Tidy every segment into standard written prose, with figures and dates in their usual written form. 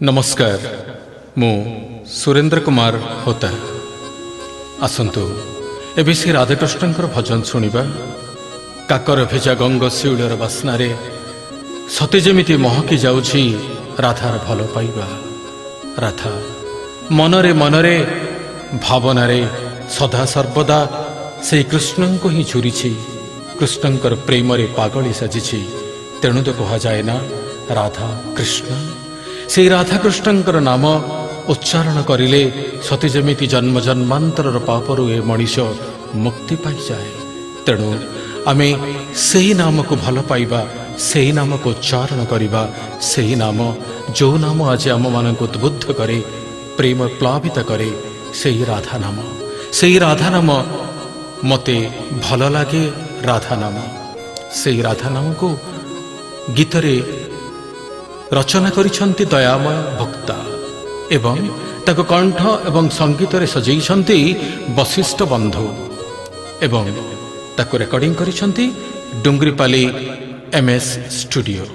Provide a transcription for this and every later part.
नमस्कार मु सुरेंद्र कुमार होता आसतु एबे श्री राधाकृष्ण भजन शुणा काकर भेजा गंग शिउलर बास्नारे सते जेमिति महकी जाउछि राधार भल पाइबा। राधा मनरे मनरे भावनारे सदा सर्वदा से कृष्ण को ही झुरी कृष्णंकर प्रेम रे पागली साजिछि। तेणु तो कहा जाए ना राधा कृष्ण से राधाकृष्णंकर नाम उच्चारण करिले सते जेमिति जन्म जन्मांतर पापरु ए मनीष मुक्ति पाई जाए। तेणु आमे सेही नाम को भल पाइबा, सेही नाम को उच्चारण करिबा, सेही नाम जो नाम आज आम मान को उद्बुद्ध करे, प्रेम प्लावित करे, सेही राधा नाम। सेही राधा नाम मते भल लागे। राधा नाम सेही राधा नाम को गीतरे रचना करिछन्ति दयामय भक्ता एवं ताको कंठ एवं संगीत रे सजैछन्ति वशिष्ठ बंधु एवं ताको रेकर्डिंग करिछन्ति डुंगरीपाली एमएस स्टूडियो।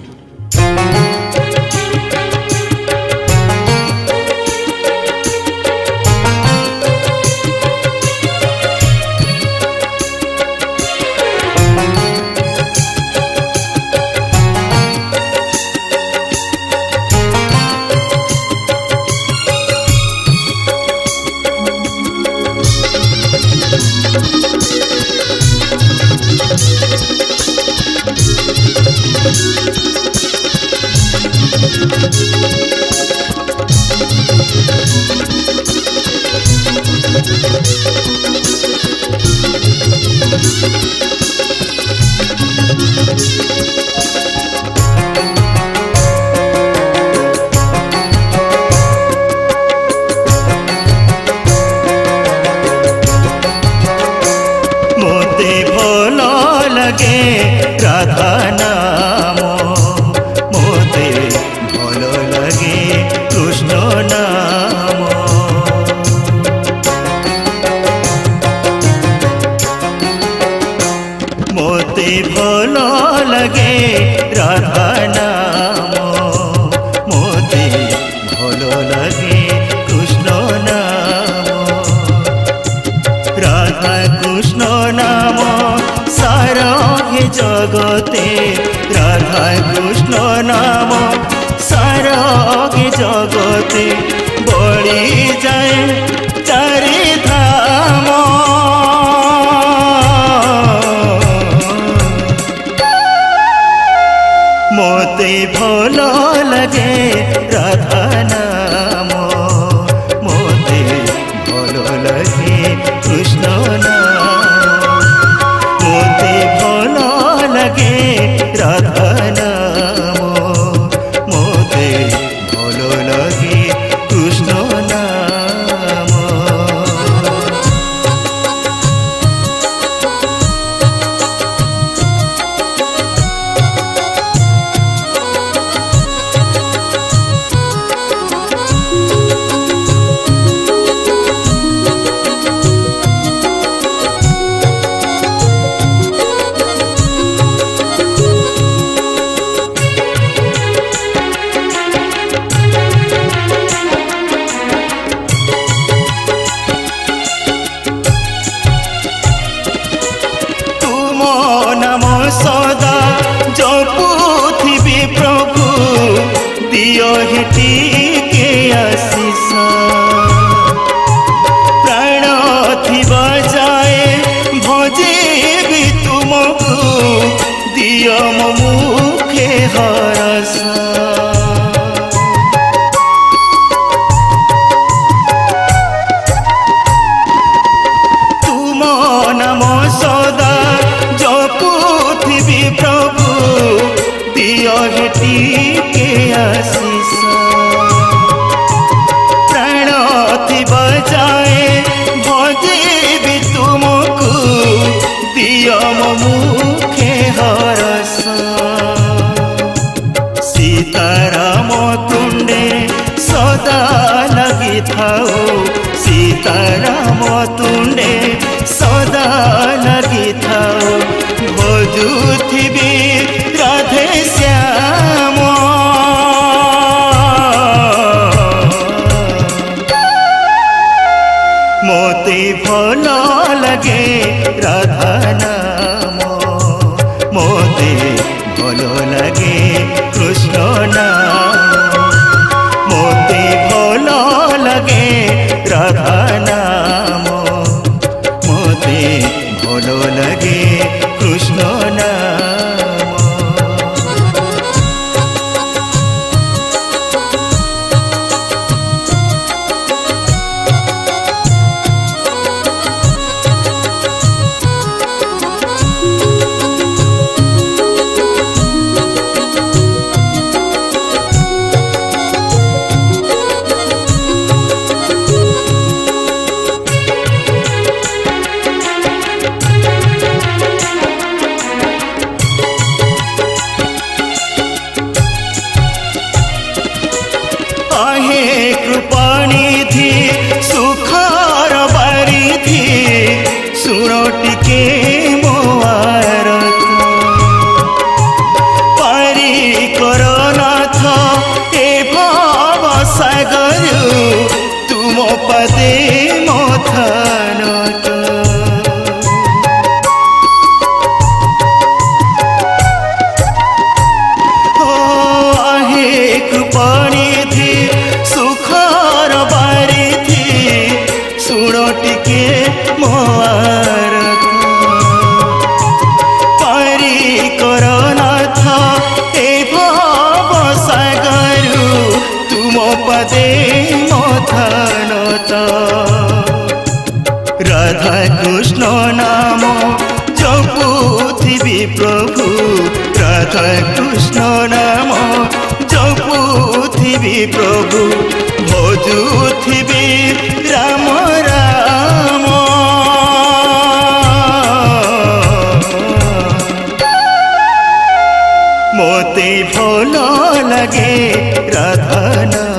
राधा नाम मोते भल लगे कृष्ण नाम। मोते भल लगे राधा नाम मोते भल लगे कृष्ण नाम। राधा कृष्ण नाम सारा जगते राधा कृष्ण नाम सारा जगते बड़ी जाए चारि धाम। मोते भल लगे राधा नाम मोते भल लगे कृष्ण नाम। मोते भल लगे राधा नाम मोते भल लगे कृष्ण नाम। सदा जपुथिबे प्रभु दियो हेटिके आशीष। प्राण थिबा जाए भजेबि तुमको दियो मो मुखे हरस। तुम नाम सदा प्रभु दियो हेटिके आशीष। प्राण थिबा जाए भजेबि तुमको दियो मो मुखे हरस। सीताराम तुंडे सदा लगी थाओ सीताराम तुंडे सदा लगी थाओ। भजुथिबे राधे श्याम नाम जपुथिबी प्रभु राधा कृष्ण नाम जपुथिबी प्रभु भजुथिबी राम राम मोते भल लगे राधा नाम।